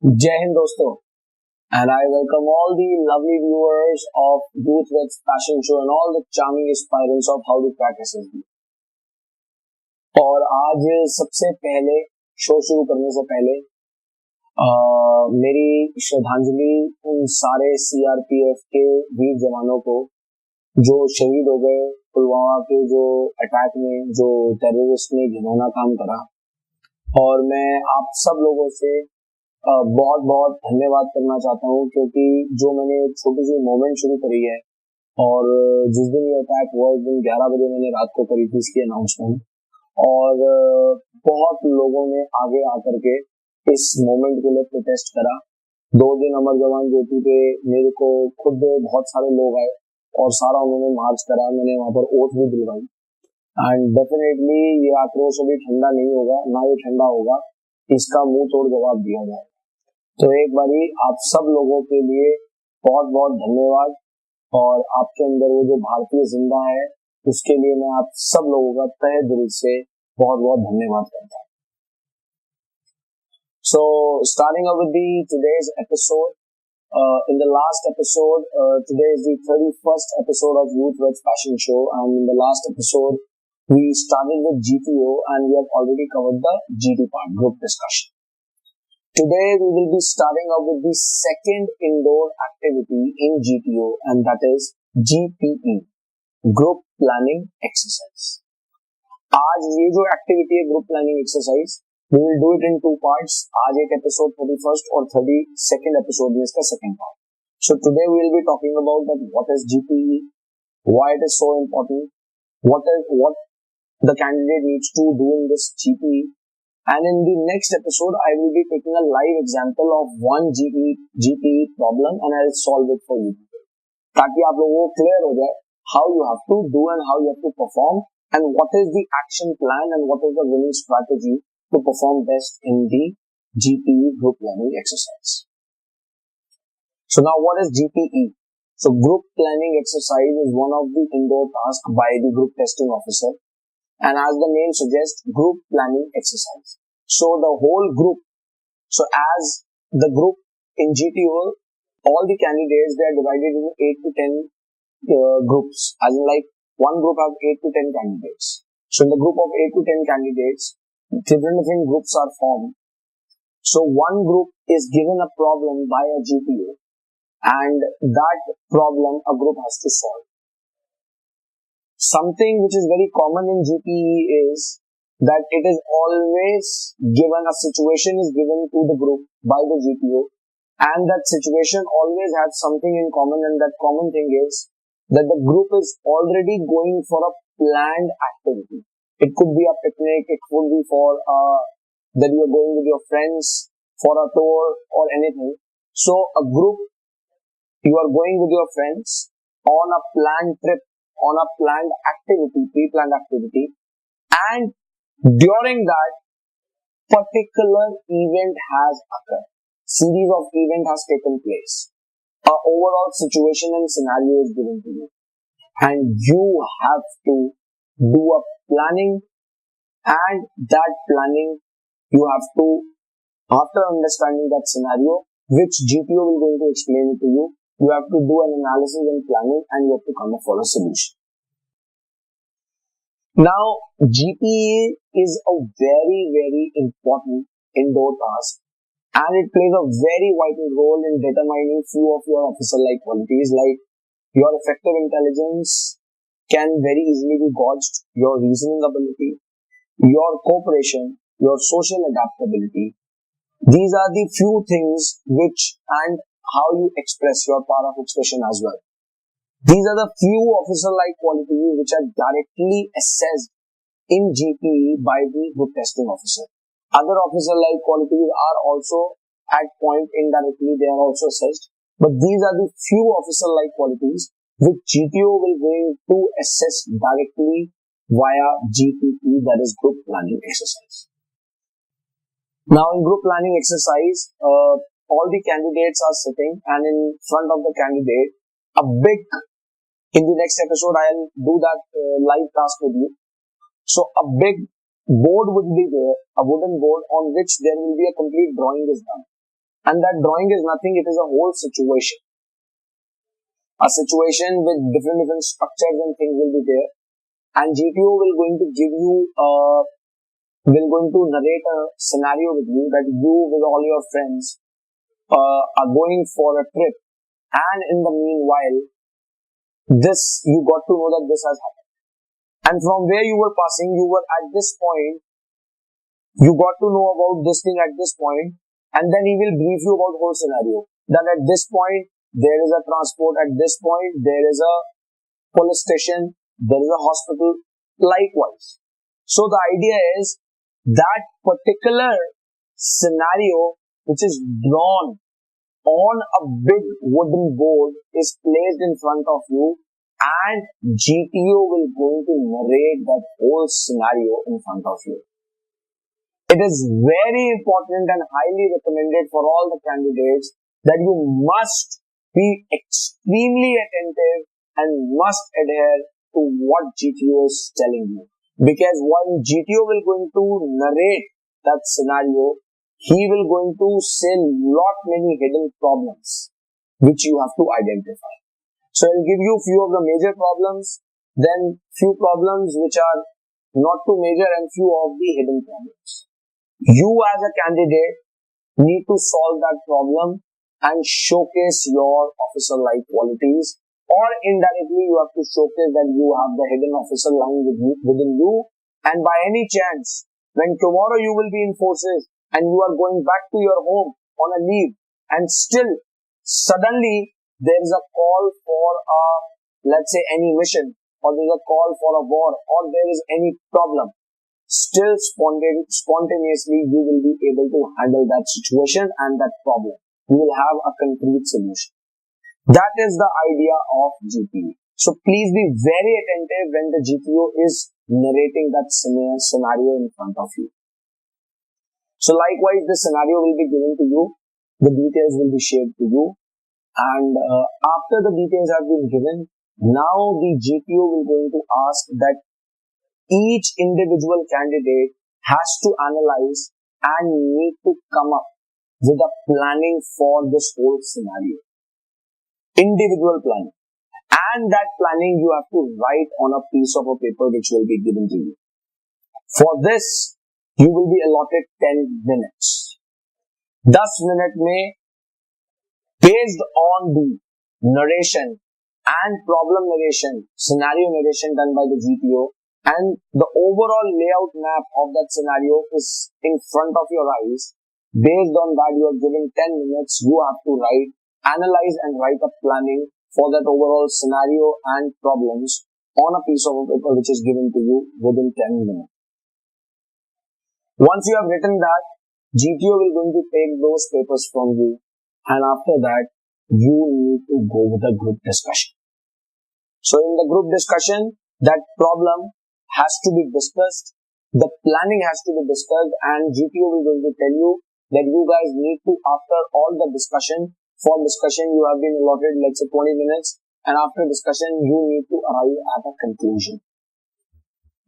Jai Hind दोस्तों, and I welcome all the lovely viewers of Youth Weds Fashion Show and all the charming aspirants of how to crack SSB. और आज सबसे पहले show शुरू करने से पहले मेरी श्रद्धांजलि उन सारे सीआरपीएफ के वीर जवानों को जो शहीद हो गए पुलवामा के जो अटैक में, जो टेररिस्ट ने घिनौना काम करा। और मैं आप सब लोगों से बहुत बहुत धन्यवाद करना चाहता हूँ, क्योंकि जो मैंने एक छोटी सी मूवमेंट शुरू करी है और जिस दिन ये अटैक हुआ उस दिन 11 बजे मैंने रात को करी थी इसकी अनाउंसमेंट, और बहुत लोगों ने आगे आकर के इस मूवमेंट के लिए प्रोटेस्ट करा। 2 दिन अमर जवान ज्योति पे मेरे को खुद बहुत सारे लोग आए और सारा उन्होंने मार्च करा। मैंने वहां पर ओथ भी दिलवाई एंड डेफिनेटली ये आक्रोश अभी ठंडा नहीं होगा, ना ये ठंडा होगा, इसका मुंह तोड़ जवाब दिया जाए। तो एक बारी आप सब लोगों के लिए बहुत बहुत धन्यवाद, और आपके अंदर वो जो भारतीय जिंदा है उसके लिए मैं आप सब लोगों का तहे दिल से बहुत बहुत धन्यवाद करता हूँ। So starting up with the today's episode, in the last episode, today is the 31st episode of Youth Weds Fashion Show, and in the last episode we started with GTO and we have already covered the GT part, group discussion. Today we will be starting up with the second indoor activity in GTO, and that is GPE, Group Planning Exercise. आज ये जो activity है group planning exercise, we will do it in 2 parts. आज एक episode 31st और 32nd episode में इसका second part. So today we will be talking about that what is GPE, why it is so important, what the candidate needs to do in this GPE. And in the next episode, I will be taking a live example of one GPE problem and I'll solve it for you, ताकि आप लोगों को clear हो जाए how you have to do and how you have to perform and what is the action plan and what is the winning strategy to perform best in the GPE group planning exercise. So now what is GPE? So group planning exercise is one of the indoor tasks by the group testing officer. And as the name suggests, group planning exercise. So the whole group, so as the group in GTO, all the candidates, they are divided into 8 to 10 groups. As in like one group has 8 to 10 candidates. So in the group of 8 to 10 candidates, different groups are formed. So one group is given a problem by a GTO, and that problem a group has to solve. Something which is very common in GPE is that it is always given, a situation is given to the group by the GPO, and that situation always has something in common, and that common thing is that the group is already going for a planned activity. It could be a picnic, it could be for that you are going with your friends for a tour or anything. So a group, you are going with your friends on a planned trip, on a planned activity, pre-planned activity, and during that particular event has occurred. Series of event has taken place. A overall situation and scenario is given to you, and you have to do a planning, and that planning you have to, after understanding that scenario, which GPO will going to explain it to you, you have to do an analysis and planning, and you have to come up for a solution. Now, GPE is a very important indoor task, and it plays a very vital role in determining few of your officer-like qualities, like your effective intelligence can very easily be gauged, your reasoning ability, your cooperation, your social adaptability. These are the few things which, and how you express your power of expression as well. These are the few officer-like qualities which are directly assessed in GPE by the group testing officer. Other officer-like qualities are also at point indirectly, they are also assessed. But these are the few officer-like qualities which GTO will going to assess directly via GPE, that is group planning exercise. Now in group planning exercise, all the candidates are sitting, and in front of the candidate, in the next episode I'll do that live task with you. So a big board would be there, a wooden board on which there will be a complete drawing is done. And that drawing is nothing, it is a whole situation. A situation with different structures and things will be there. And GTO will going to give you, will going to narrate a scenario with you that you with all your friends are going for a trip. And in the meanwhile, you got to know that this has happened. And from where you were passing, you were at this point, you got to know about this thing at this point, and then he will brief you about the whole scenario. That at this point, there is a transport, at this point, there is a police station, there is a hospital, likewise. So the idea is that particular scenario which is drawn on a big wooden board is placed in front of you, and GTO will going to narrate that whole scenario in front of you. It is very important and highly recommended for all the candidates that you must be extremely attentive and must adhere to what GTO is telling you. Because when GTO will going to narrate that scenario, he will going to say lot many hidden problems which you have to identify. So I'll give you few of the major problems, then few problems which are not too major, and few of the hidden problems. You as a candidate need to solve that problem and showcase your officer-like qualities, or indirectly you have to showcase that you have the hidden officer line within you, and by any chance, when tomorrow you will be in forces and you are going back to your home on a leave, and still suddenly there is a call for a, let's say, any mission, or there is a call for a war, or there is any problem, still spontaneously you will be able to handle that situation and that problem. You will have a concrete solution. That is the idea of GTO. So please be very attentive when the GTO is narrating that scenario in front of you. So likewise, the scenario will be given to you, the details will be shared to you, and after the details have been given, now the GTO will going to ask that each individual candidate has to analyze and need to come up with a planning for this whole scenario. Individual planning. And that planning you have to write on a piece of a paper which will be given to you. For this, you will be allotted 10 minutes. 10 minute mein, based on the narration and problem narration, scenario narration done by the GTO, and the overall layout map of that scenario is in front of your eyes. Based on that, you are given 10 minutes, you have to analyze and write a planning for that overall scenario and problems on a piece of paper which is given to you within 10 minutes. Once you have written that, GTO will going to take those papers from you, and after that, you need to go with a group discussion. So in the group discussion, that problem has to be discussed, the planning has to be discussed, and GTO will going to tell you that you guys need to, after all the discussion, for discussion you have been allotted, let's say 20 minutes, and after discussion you need to arrive at a conclusion.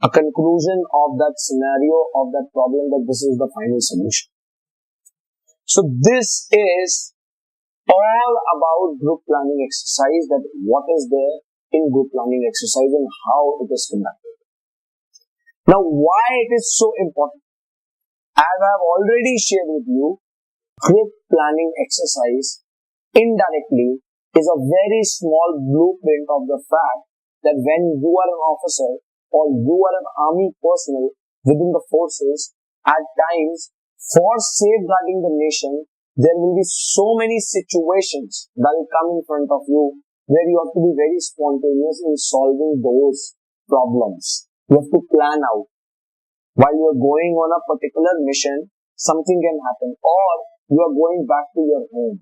A conclusion of that scenario, of that problem, that this is the final solution. So this is all about group planning exercise, that what is there in group planning exercise and how it is conducted. Now, why it is so important? As I have already shared with you, group planning exercise indirectly is a very small blueprint of the fact that when you are an officer or you are an army personnel within the forces, at times, for safeguarding the nation, there will be so many situations that will come in front of you where you have to be very spontaneous in solving those problems. You have to plan out. While you are going on a particular mission, something can happen, or you are going back to your home.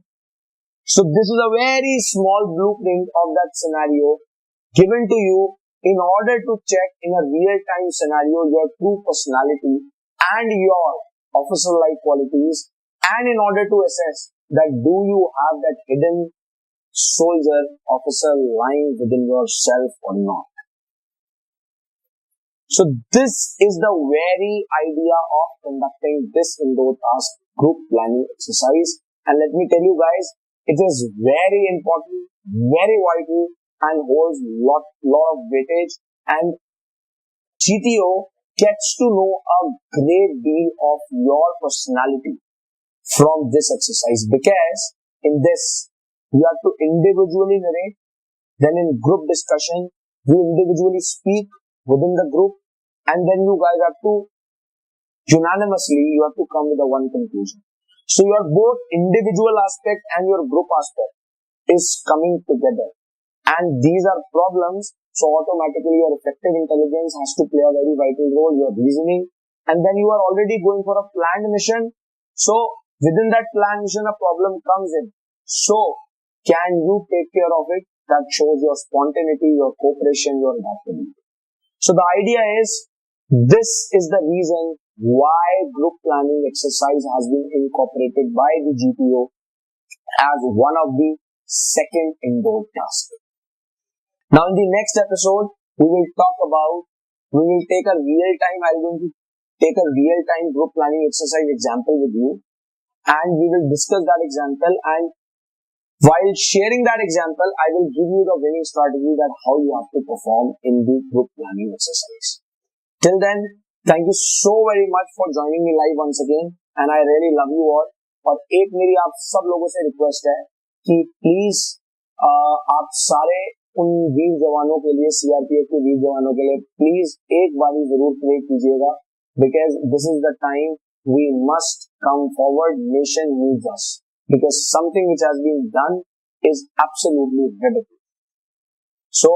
So this is a very small blueprint of that scenario given to you in order to check in a real-time scenario your true personality and your officer-like qualities, and in order to assess that do you have that hidden soldier officer line within yourself or not. So this is the very idea of conducting this indoor task group planning exercise, And let me tell you guys, it is very important, very vital, and holds lot of weightage. And GTO gets to know a great deal of your personality from this exercise, because in this you have to individually narrate, then in group discussion you individually speak within the group, and then you guys have to unanimously you have to come with a one conclusion. So your both individual aspect and your group aspect is coming together, and these are problems. So automatically your effective intelligence has to play a very vital role, your reasoning, and then you are already going for a planned mission. So within that planned mission a problem comes in. So can you take care of it? That shows your spontaneity, your cooperation, your adaptability. So the idea is, this is the reason why group planning exercise has been incorporated by the GPO as one of the second indoor tasks. Now in the next episode, we will take a real-time group planning exercise example with you, and we will discuss that example, and while sharing that example, I will give you the winning strategy that how you have to perform in the group planning exercise. Till then, thank you so very much for joining me live once again, and I really love you all. और एक मेरी आप सब लोगों से request है कि please आप सारे उन वीर जवानों के लिए, सीआरपीएफ के वीर जवानों के लिए प्लीज एक बारी जरूर प्रे कीजिएगा, because this is the time we must come forward, nation needs us, because something which has been done is absolutely ridiculous. So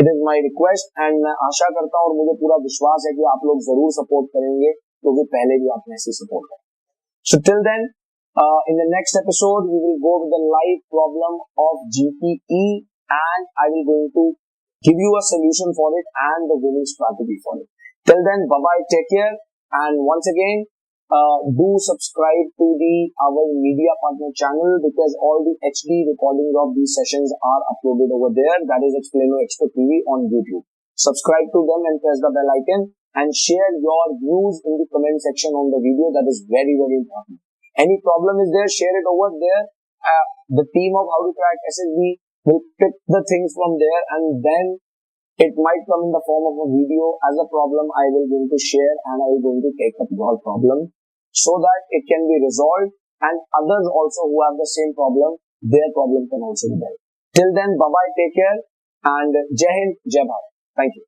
it is my request, and मैं आशा करता हूँ और मुझे पूरा विश्वास है कि आप लोग जरूर सपोर्ट करेंगे, क्योंकि पहले भी आपने ऐसे सपोर्ट किया. So till then, in the next episode we will go with the live problem of GPE, and I will going to give you a solution for it and the winning strategy for it. Till then, bye bye, take care, and once again, do subscribe to our media partner channel, because all the HD recordings of these sessions are uploaded over there. That is ExplainoExpoTV on YouTube. Subscribe to them and press the bell icon, and share your views in the comment section on the video. That is very, very important. Any problem is there, share it over there. The team of How to Crack SSB will pick the things from there, and then it might come in the form of a video as a problem. I will going to share, and I will going to take up your problem, so that it can be resolved, and others also who have the same problem, their problem can also be dealt. Till then, bye bye, take care, and Jai Hind, Jai Bharat. Thank you.